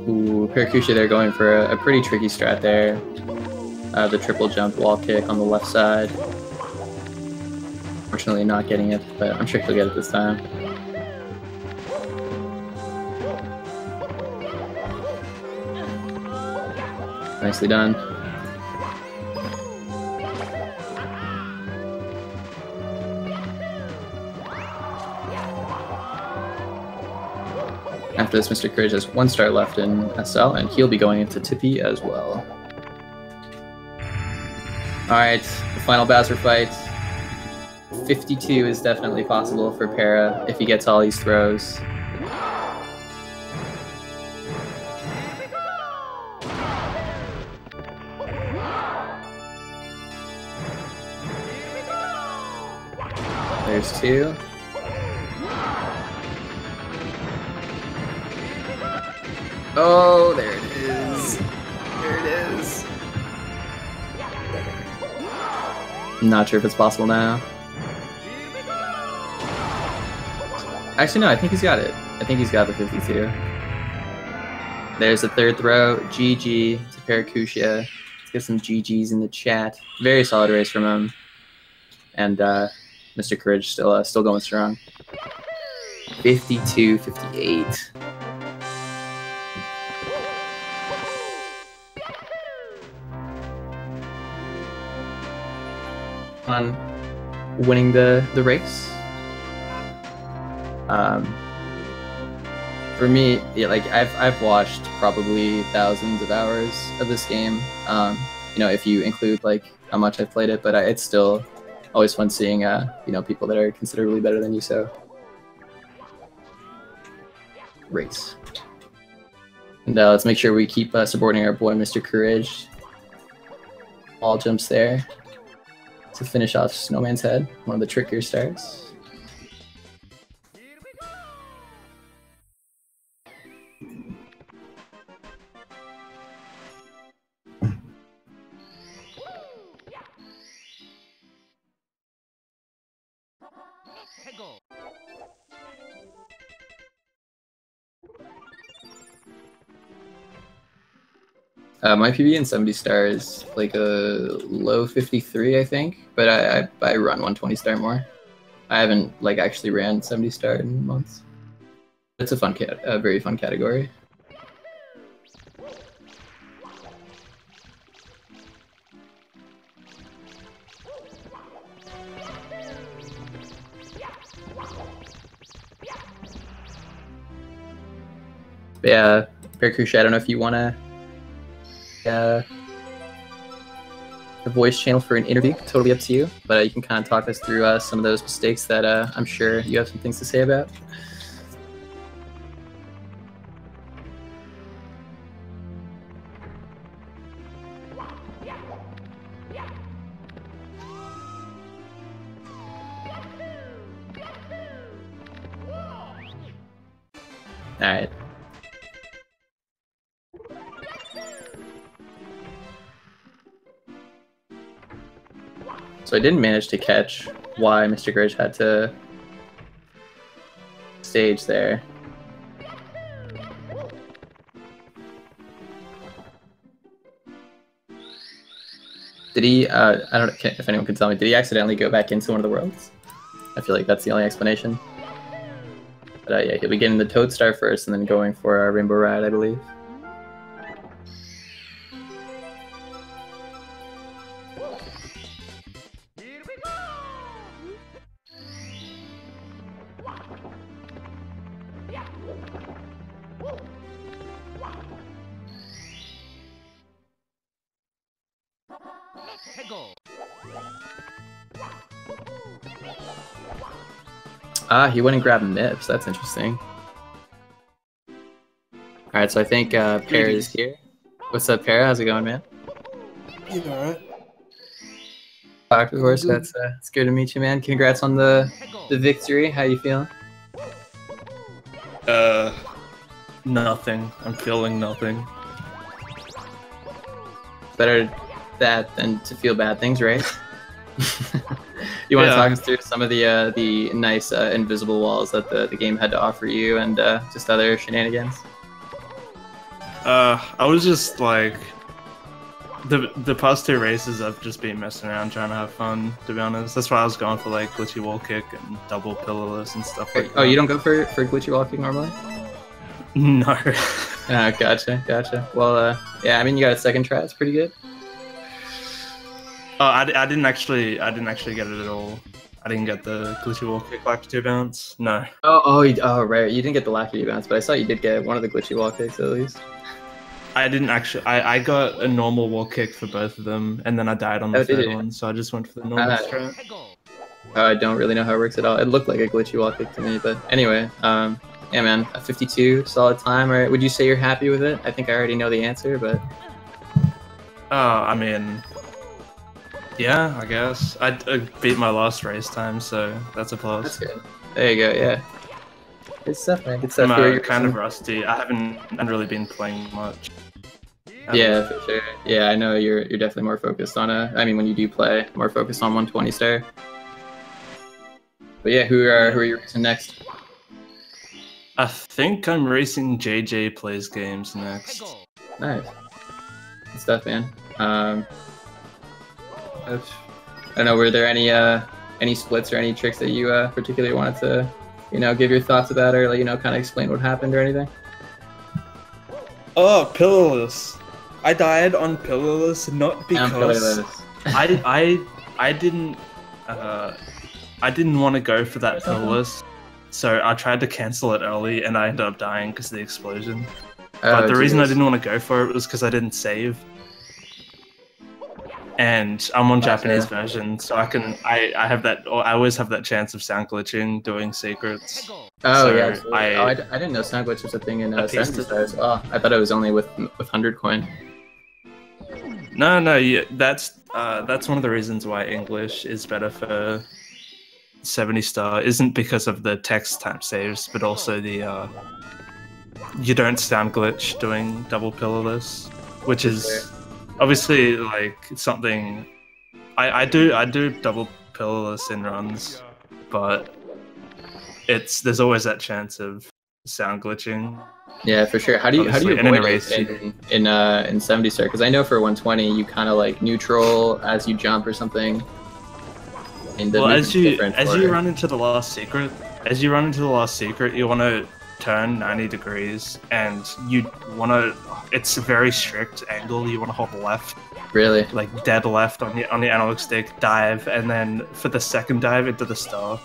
Ooh, Paracusia, they're going for a pretty tricky strat there. The triple jump wall kick on the left side. Fortunately not getting it, but I'm sure he'll get it this time. Nicely done. After this, mrKerij has 1 star left in SL, and he'll be going into Tippy as well. Alright, the final Bowser fight. 52 is definitely possible for Para if he gets all these throws. There's 2. Oh, there it is. There it is. I'm not sure if it's possible now. Actually, no, I think he's got it. I think he's got the 52. There's the 3rd throw. GG to Paracusia. Let's get some GGs in the chat. Very solid race from him. And mrKerij still going strong. 52-58. On winning the race. For me, yeah, like I've watched probably thousands of hours of this game. You know, if you include like how much I've played it, but it's still always fun seeing you know, people that are considerably better than you. So race, and let's make sure we keep supporting our boy mrKerij. All jumps there to finish off Snowman's Head, one of the trickier stars. My PB in 70 stars like a low 53, I think, but I run 120 star more. I haven't like actually ran 70 star in months. It's a fun a very fun category. But yeah, Paracusia, I don't know if you want to the voice channel for an interview. Totally up to you, but you can kind of talk us through some of those mistakes that I'm sure you have some things to say about. All right. So I didn't manage to catch why mrKerij had to stage there. Did he, I don't know if anyone can tell me, did he accidentally go back into one of the worlds? I feel like that's the only explanation. But yeah, he'll be getting the Toad Star first and then going for a Rainbow Ride, I believe. Ah, he went and grabbed Mips. That's interesting. All right, so I think Para is here. What's up, Para? How's it going, man? You alright? Of course, that's it's good to meet you, man. Congrats on the victory. How you feeling? Nothing. I'm feeling nothing. Better that than to feel bad things, right? You want to talk us through some of the nice invisible walls that the game had to offer you, and just other shenanigans? I was just like the past 2 races I've just been messing around trying to have fun, to be honest. That's why I was going for like glitchy wall kick and double pillarless and stuff like that. Oh, you don't go for glitchy wall kick normally? No. Gotcha. Well, yeah, I mean, you got a second try. It's pretty good. Oh, I didn't actually get it at all. I didn't get the glitchy wall kick like 2 bounce. No. Oh, right. You didn't get the lackey bounce, but I saw you did get one of the glitchy wall kicks at least. I didn't actually. I got a normal wall kick for both of them, and then I died on the third one, so I just went for the normal strat. I don't really know how it works at all. It looked like a glitchy wall kick to me, but anyway, yeah, man, a 52 solid time. Right? Would you say you're happy with it? I think I already know the answer, but. I mean, yeah, I guess I beat my last race time, so that's a plus. That's good. There you go. Yeah. Good stuff, man. Good stuff. I'm kind of rusty. I haven't really been playing much. Yeah, for sure. Yeah, I know you're definitely more focused on I mean, when you do play, more focused on 120 star. But yeah, who are you racing next? I think I'm racing JJ Plays Games next. Nice. Good stuff, man. I don't know. Were there any splits or any tricks that you particularly wanted to, give your thoughts about, or kind of explain what happened or anything? Oh, pillarless. I died on pillarless not because I didn't want to go for that pillarless, so I tried to cancel it early and I ended up dying because of the explosion. But the reason I didn't want to go for it was because I didn't save. And I'm on Japanese version, so I have that, or I always have that chance of sound glitching doing secrets. Oh, so yeah, absolutely. I didn't know sound glitch was a thing in 70 stars. Oh, I thought it was only with 100 coin. No, yeah, that's one of the reasons why English is better for 70 star. Isn't because of the text time saves, but also the you don't sound glitch doing double pillarless, which is obviously like something I do double pillarless in runs, but there's always that chance of sound glitching. Yeah, for sure. How do you avoid it in 70 star? Because I know for 120 you kind of like neutral as you jump or something. And well, as you run into the last secret, you want to turn 90 degrees, and it's a very strict angle. You want to hold left. Really? Like dead left on the analog stick, dive, and then for the second dive into the star,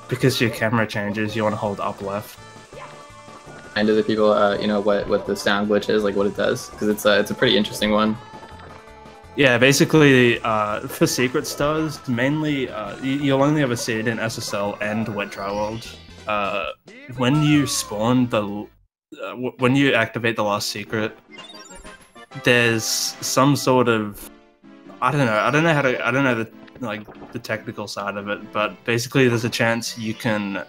because your camera changes, you want to hold up left. And to the people, what the sound glitch is, like what it does, because it's a pretty interesting one. Yeah, basically, for secret stars, mainly, you'll only ever see it in SSL and Wet Dry World. When you spawn when you activate the last secret, there's some sort of, I don't know the technical side of it, but basically there's a chance you can,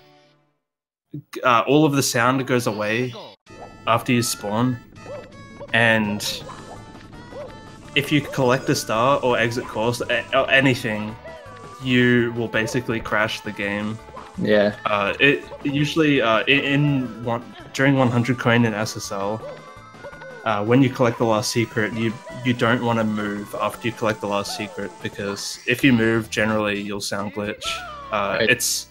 all of the sound goes away after you spawn, and if you collect a star or exit course or anything, you will basically crash the game. Yeah. It usually during 100 coin in SSL, when you collect the last secret, you don't want to move after you collect the last secret, because if you move, generally you'll sound glitch. Right.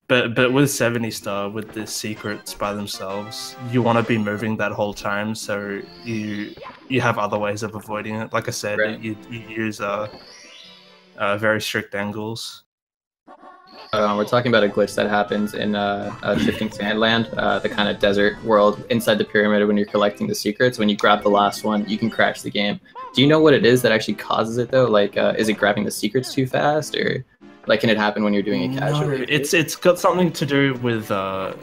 But with 70 star, with the secrets by themselves, you want to be moving that whole time, so you have other ways of avoiding it. Like I said, right. you use very strict angles. We're talking about a glitch that happens in Shifting Sandland, the kind of desert world inside the pyramid when you're collecting the secrets. When you grab the last one, you can crash the game. Do you know what it is that actually causes it though? Like, is it grabbing the secrets too fast, or like can it happen when you're doing it casually? No, it's got something to do with I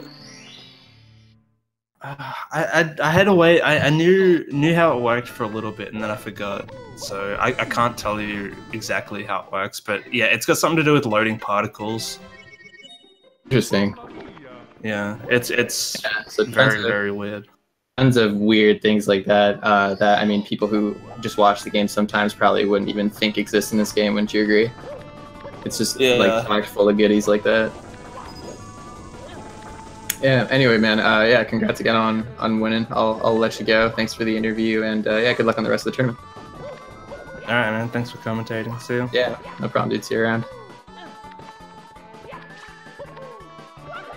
had a way. I knew how it worked for a little bit, and then I forgot. So I can't tell you exactly how it works, but yeah, it's got something to do with loading particles. Interesting. Yeah, it's so very weird. Tons of weird things like that. That I mean, people who just watch the game sometimes probably wouldn't even think exist in this game. Wouldn't you agree? It's just like packed full of goodies like that. Yeah. Anyway, man. Yeah. Congrats again on winning. I'll let you go. Thanks for the interview, and yeah, good luck on the rest of the tournament. All right, man. Thanks for commentating. See you. Yeah. No problem, dude. See you around.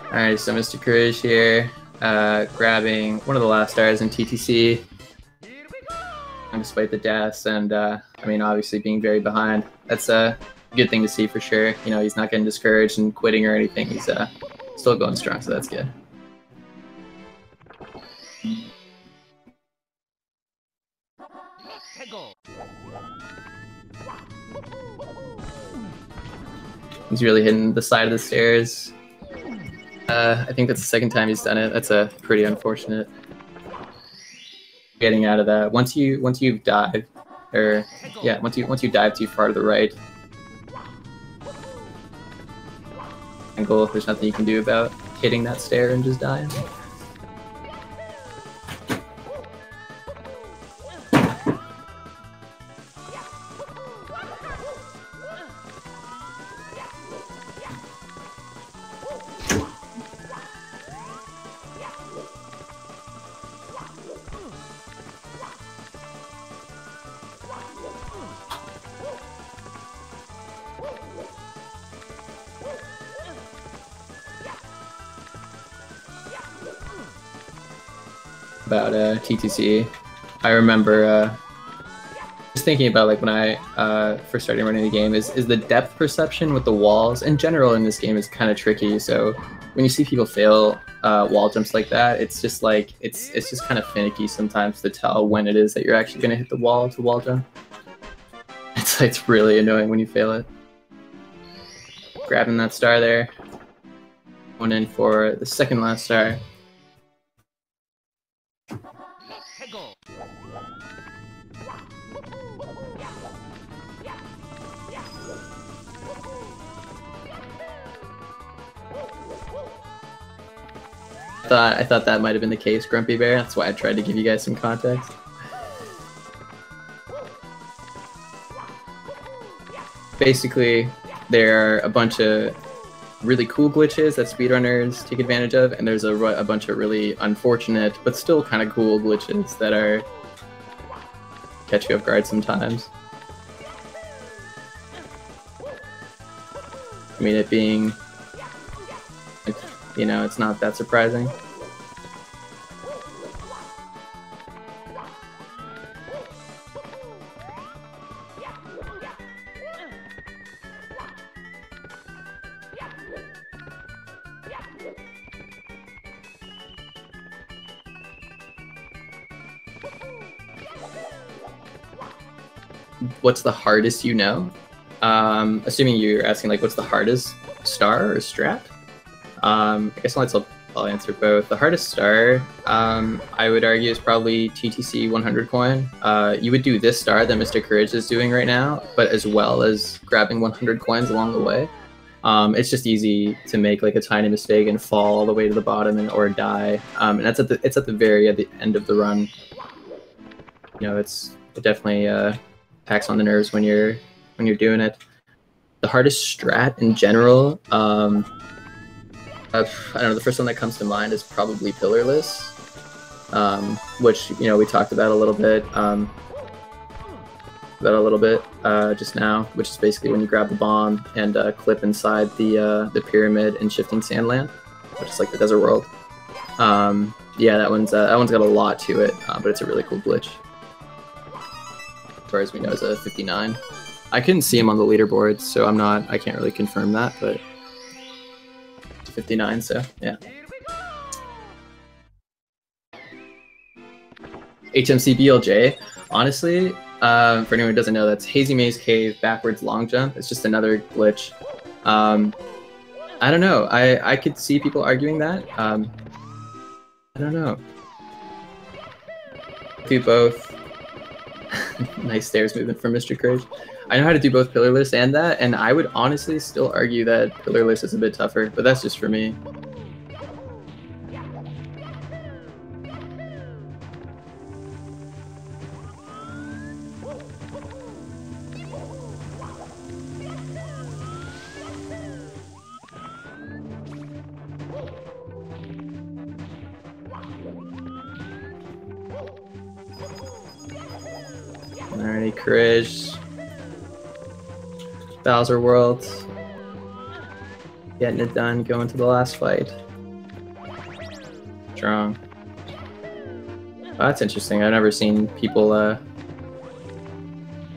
All right. So mrKerij here, grabbing one of the last stars in TTC. Despite the deaths, and I mean, obviously being very behind. That's a good thing to see for sure. You know, he's not getting discouraged and quitting or anything. He's still going strong, so that's good. He's really hitting the side of the stairs. I think that's the second time he's done it. That's a pretty unfortunate. Getting out of that. Once you've dived, or yeah, once you dive too far to the right, angle, there's nothing you can do about hitting that stair and just dying. About TTC, I remember just thinking about like when I first started running the game is the depth perception with the walls in general in this game is kind of tricky. So when you see people fail wall jumps like that, it's just like it's just kind of finicky sometimes to tell when it is that you're actually gonna hit the wall to wall jump. It's really annoying when you fail it. Grabbing that star there, going in for the second last star. I thought that might have been the case, Grumpy Bear. That's why I tried to give you guys some context. Basically, there are a bunch of really cool glitches that speedrunners take advantage of, and there's a bunch of really unfortunate but still kind of cool glitches that are catch you off guard sometimes. I mean, it being, you know, it's not that surprising. What's the hardest you know? Assuming you're asking like what's the hardest star or strat? I guess I'll answer both. The hardest star, I would argue, is probably TTC 100 coin. You would do this star that mrKerij is doing right now, but as well as grabbing 100 coins along the way. It's just easy to make like a tiny mistake and fall all the way to the bottom or die. And that's at the end of the run. You know, it definitely packs on the nerves when you're doing it. The hardest strat in general, I don't know, the first one that comes to mind is probably Pillarless, which, you know, we talked about a little bit, just now, which is basically when you grab the bomb and clip inside the pyramid in Shifting Sandland, which is like the desert world. Yeah, that one's got a lot to it, but it's a really cool glitch. As far as we know, it's a 59. I couldn't see him on the leaderboard, so I can't really confirm that, but 59, so yeah. HMC BLJ, honestly, For anyone who doesn't know, that's Hazy Maze Cave backwards long jump. It's just another glitch. I don't know. I could see people arguing that. I don't know. Do both. Nice stairs movement from mrKerij. I know how to do both pillarless and that, and I would honestly still argue that pillarless is a bit tougher, but that's just for me. Alrighty, Kerij. Bowser World. Getting it done, going to the last fight. Strong. Oh, that's interesting. I've never seen people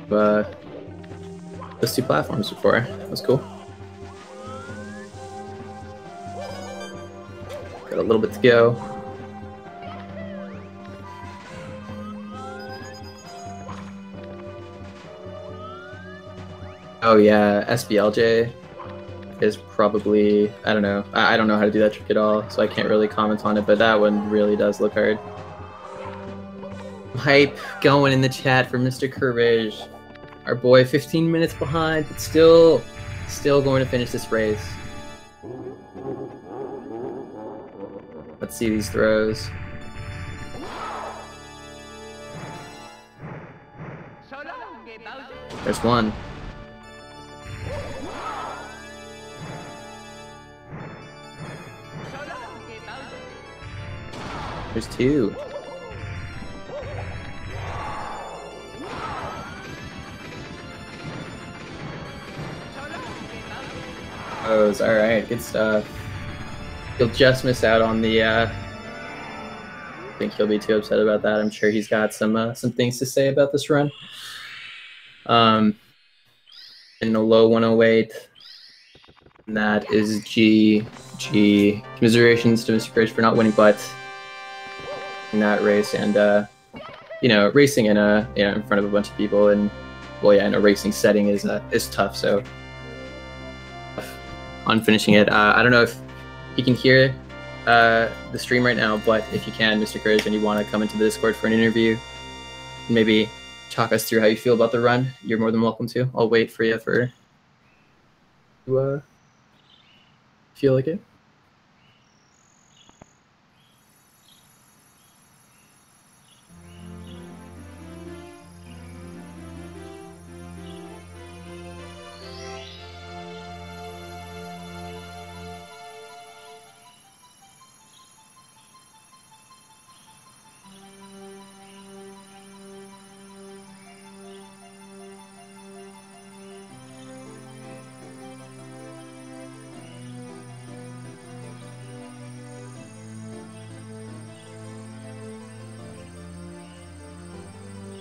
those two platforms before. That was cool. Got a little bit to go. Oh yeah, SBLJ is probably, I don't know. I don't know how to do that trick at all, so I can't really comment on it, but that one really does look hard. Hype going in the chat for mrKerij. Our boy 15 minutes behind, but still going to finish this race. Let's see these throws. There's one. There's two. Oh, alright, good stuff. He'll just miss out on the I think he'll be too upset about that. I'm sure he's got some things to say about this run. In the low 108. And that is G. Commiserations to mrKerij for not winning, but in that race, and you know, racing in in front of a bunch of people, and well, yeah, in a racing setting is tough. So on finishing it, I don't know if you can hear the stream right now, but if you can, mrKerij, and you want to come into the Discord for an interview, maybe talk us through how you feel about the run, you're more than welcome to. I'll wait for you to feel like it.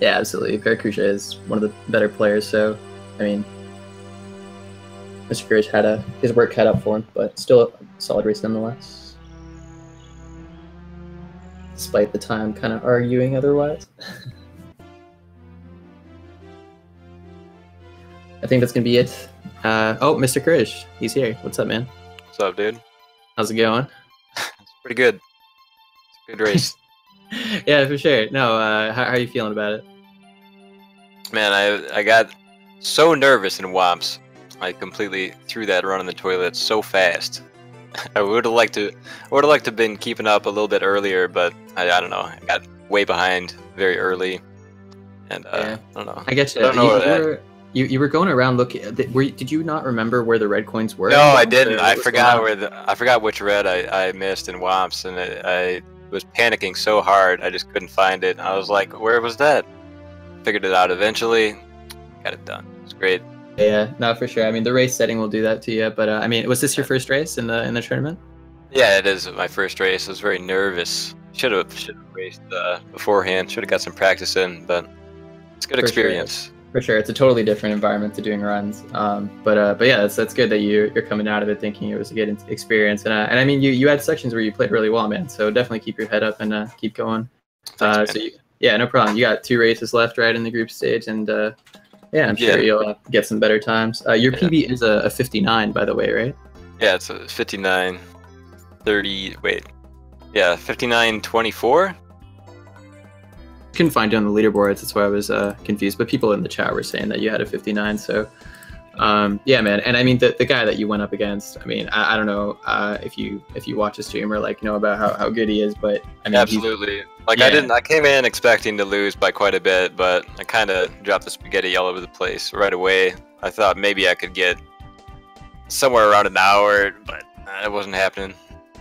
Yeah, absolutely. Paracusia is one of the better players, so I mean, mrKerij had his work cut out for him, but still a solid race nonetheless. Despite the time kind of arguing otherwise. I think that's gonna be it. Oh, mrKerij, he's here. What's up, man? What's up, dude? How's it going? It's pretty good. It's a good race. Yeah, for sure. No, how are you feeling about it? Man, I got so nervous in WOMPs. I completely threw that run in the toilet so fast. I would have liked to been keeping up a little bit earlier, but I don't know. I got way behind very early, and yeah. I don't know. I guess you were going around looking. Did you not remember where the red coins were? No, I didn't. I forgot which red I missed in WOMPs, and I was panicking so hard I just couldn't find it. I was like, where was that? Figured it out eventually. Got it done. It's great. Yeah, no, for sure. I mean, the race setting will do that to you. But I mean, was this your first race in the tournament? Yeah, it is my first race. I was very nervous. Should have raced beforehand. Should have got some practice in, but it's a good experience. For sure, it's a totally different environment to doing runs. But yeah, that's good that you're coming out of it thinking it was a good experience. And I mean, you had sections where you played really well, man. So definitely keep your head up and keep going. Thanks, so Yeah, no problem. You got 2 races left, right, in the group stage, and yeah, I'm sure you'll get some better times. Your PB is a 59, by the way, right? Yeah, it's a 59:30. Wait, yeah, 59:24. Couldn't find you on the leaderboards, that's why I was confused. But people in the chat were saying that you had a 59, so yeah, man. And I mean, the guy that you went up against, I mean, I don't know if you watch a stream or like know about how good he is, but I mean, absolutely. Like I came in expecting to lose by quite a bit, but I kind of dropped the spaghetti all over the place right away. I thought maybe I could get somewhere around an hour, but it wasn't happening.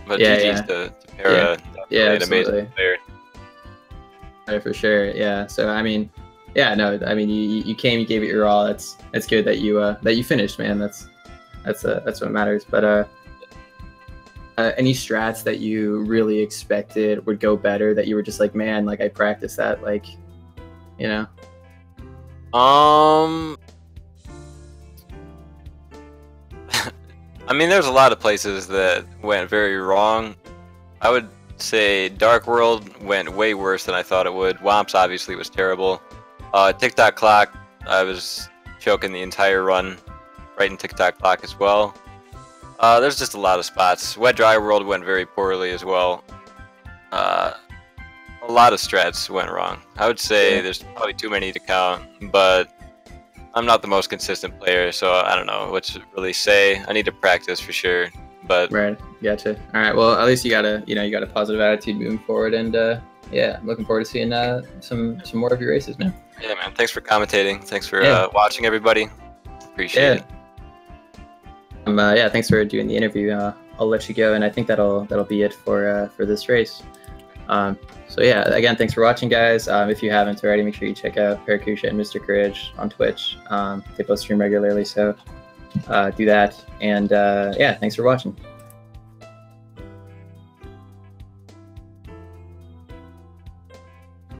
But GG's to Para, an amazing player. Yeah, for sure. Yeah. So I mean, yeah, no, I mean, you came, you gave it your all. That's good that you finished, man. That's what matters. But any strats that you really expected would go better, that you were just like, man, like I practiced that, like, you know? I mean, there's a lot of places that went very wrong. I would say Dark World went way worse than I thought it would. Womps obviously was terrible. TikTok Clock, I was choking the entire run right in TikTok Clock as well. There's just a lot of spots. Wet Dry World went very poorly as well. A lot of strats went wrong. I would say there's probably too many to count, but I'm not the most consistent player, so I don't know what to really say. I need to practice for sure. But right, gotcha. All right, well, at least you got a positive attitude moving forward, and yeah, I'm looking forward to seeing some more of your races, man. Yeah, man. Thanks for commentating. Thanks for watching, everybody. Appreciate it. Yeah, thanks for doing the interview. I'll let you go, and I think that'll be it for this race. So yeah, again, thanks for watching, guys. If you haven't already, make sure you check out Paracusia and mrKerij on Twitch. They both stream regularly, so do that. And yeah, thanks for watching.